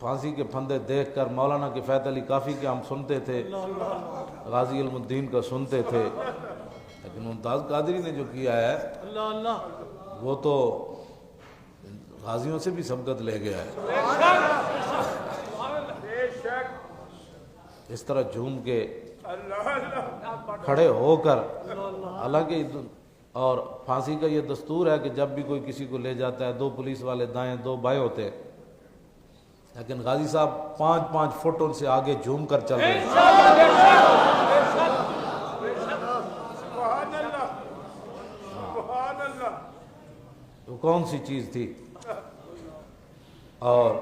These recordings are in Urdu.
پھانسی کے پھندے دیکھ کر مولانا کفایت علی کافی کے ہم سنتے تھے، غازی علم الدین کا سنتے تھے، لیکن ممتاز قادری نے جو کیا ہے وہ تو غازیوں سے بھی سبقت لے گیا ہے۔ اس طرح جھوم کے کھڑے ہو کر، حالانکہ اور پھانسی کا یہ دستور ہے کہ جب بھی کوئی کسی کو لے جاتا ہے 2 پولیس والے دائیں 2 بائیں ہوتے ہیں، لیکن غازی صاحب 5-5 فٹ ان سے آگے جھوم کر چل رہے ہیں۔ وہ کون سی چیز تھی؟ اور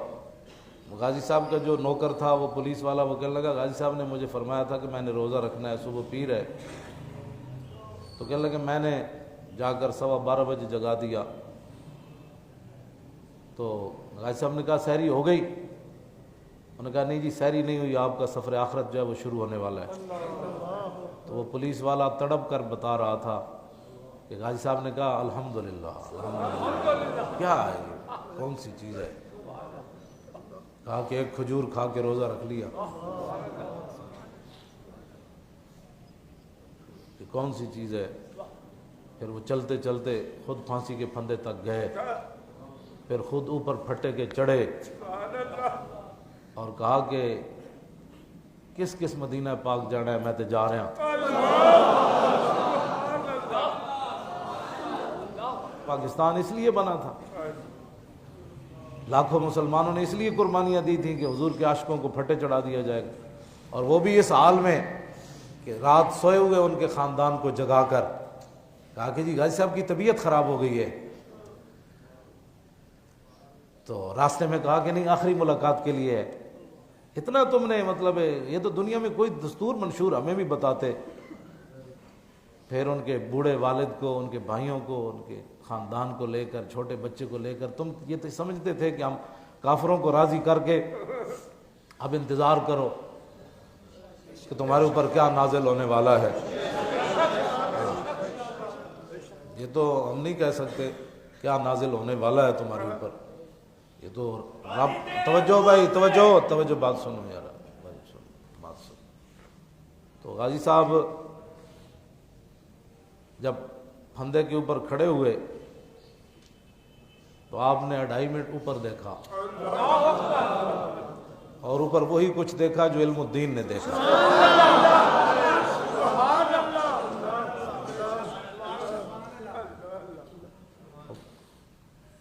غازی صاحب کا جو نوکر تھا وہ پولیس والا، وہ کہنے لگا غازی صاحب نے مجھے فرمایا تھا کہ میں نے روزہ رکھنا ہے، صبح پیر ہے، تو کہنے لگا میں نے جا کر 12:15 بجے جگا دیا۔ تو غازی صاحب نے کہا سحری ہو گئی؟ انہوں نے کہا نہیں جی سحری نہیں ہوئی، آپ کا سفر آخرت جو ہے وہ شروع ہونے والا ہے۔ تو وہ پولیس والا تڑپ کر بتا رہا تھا کہ غازی صاحب نے کہا الحمدللہ الحمدللہ، کیا ہے یہ کون سی چیز ہے؟ کہا کہ ایک کھجور کھا کے روزہ رکھ لیا۔ کہ کون سی چیز ہے؟ پھر وہ چلتے چلتے خود پھانسی کے پھندے تک گئے، پھر خود اوپر پھٹے کے چڑھے اور کہا کہ کس کس مدینہ پاک جانا ہے، میں تے جا رہا ہوں۔ پاکستان اس لیے بنا تھا، لاکھوں مسلمانوں نے اس لیے قربانیاں دی تھیں کہ حضور کے عاشقوں کو پھٹے چڑھا دیا جائے گا، اور وہ بھی اس حال میں کہ رات سوئے ہوئے ان کے خاندان کو جگا کر کہا کہ جی غازی صاحب کی طبیعت خراب ہو گئی ہے۔ تو راستے میں کہا کہ نہیں آخری ملاقات کے لیے ہے۔ اتنا تم نے مطلب یہ تو دنیا میں کوئی دستور منشور ہمیں بھی بتاتے۔ پھر ان کے بوڑھے والد کو، ان کے بھائیوں کو، ان کے خاندان کو لے کر، چھوٹے بچے کو لے کر، تم یہ تو سمجھتے تھے کہ ہم کافروں کو راضی کر کے اب انتظار کرو کہ تمہارے اوپر کیا نازل ہونے والا ہے۔ یہ تو ہم نہیں کہہ سکتے کیا نازل ہونے والا ہے تمہارے اوپر، یہ تو رب۔ توجہ بھائی، توجہ بات سنو یار، بات سنو۔ تو غازی صاحب جب پھندے کے اوپر کھڑے ہوئے تو آپ نے 2.5 منٹ اوپر دیکھا، اور اوپر وہی کچھ دیکھا جو علم الدین نے دیکھا۔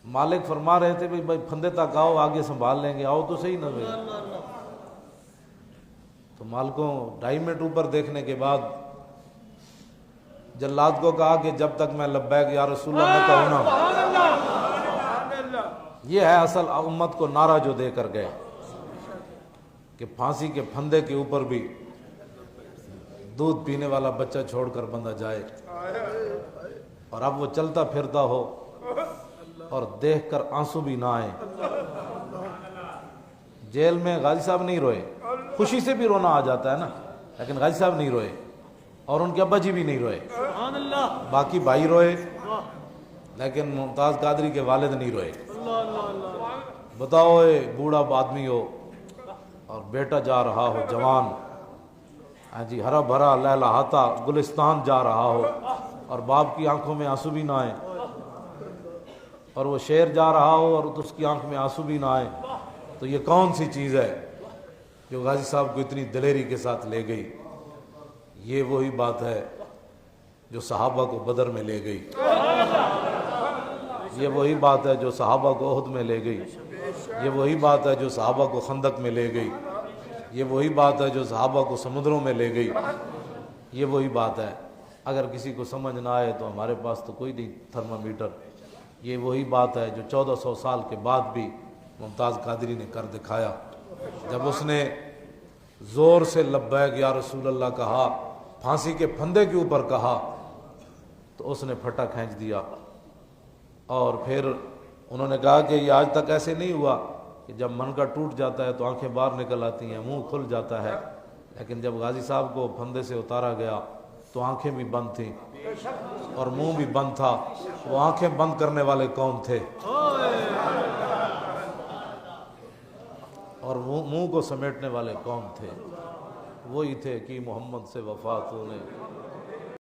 مالک فرما رہے تھے بھائی پھندے تک آؤ، آگے سنبھال لیں گے، آؤ تو صحیح نہ بھائی۔ تو مالکوں 2.5 منٹ اوپر دیکھنے کے بعد جلاد کو کہا کہ جب تک میں لبیک یا رسول اللہ نہ کہوں نا۔ یہ ہے اصل امت کو نعرہ جو دے کر گئے کہ پھانسی کے پھندے کے اوپر بھی دودھ پینے والا بچہ چھوڑ کر بندہ جائے، اور اب وہ چلتا پھرتا ہو اور دیکھ کر آنسو بھی نہ آئے۔ جیل میں غازی صاحب نہیں روئے، خوشی سے بھی رونا آ جاتا ہے نا، لیکن غازی صاحب نہیں روئے، اور ان کے ابا جی بھی نہیں روئے، باقی بھائی روئے، لیکن ممتاز قادری کے والد نہیں روئے۔ بتاؤ اے بوڑھا آدمی ہو اور بیٹا جا رہا ہو جوان، ہاں جی ہرا بھرا لہلہاتا گلستان جا رہا ہو، اور باپ کی آنکھوں میں آنسو بھی نہ آئے، اور وہ شیر جا رہا ہو اور اس کی آنکھ میں آنسو بھی نہ آئے، تو یہ کون سی چیز ہے جو غازی صاحب کو اتنی دلیری کے ساتھ لے گئی؟ یہ وہی بات ہے جو صحابہ کو بدر میں لے گئی، یہ وہی بات ہے جو صحابہ کو احد میں لے گئی، یہ وہی بات ہے جو صحابہ کو خندق میں لے گئی، یہ وہی بات ہے جو صحابہ کو سمندروں میں لے گئی، یہ وہی بات ہے۔ اگر کسی کو سمجھ نہ آئے تو ہمارے پاس تو کوئی نہیں تھرمامیٹر، یہ وہی بات ہے جو 1400 سال کے بعد بھی ممتاز قادری نے کر دکھایا۔ جب اس نے زور سے لبیک یا رسول اللہ کہا، پھانسی کے پھندے کے اوپر کہا، تو اس نے پھٹا کھینچ دیا، اور پھر انہوں نے کہا کہ یہ آج تک ایسے نہیں ہوا کہ جب من کا ٹوٹ جاتا ہے تو آنکھیں باہر نکل آتی ہیں، منہ کھل جاتا ہے، لیکن جب غازی صاحب کو پھندے سے اتارا گیا تو آنکھیں بھی بند تھیں اور منہ بھی بند تھا۔ وہ آنکھیں بند کرنے والے کون تھے؟ اور منہ کو سمیٹنے والے کون تھے؟ وہی تھے کہ محمد سے وفات ہونے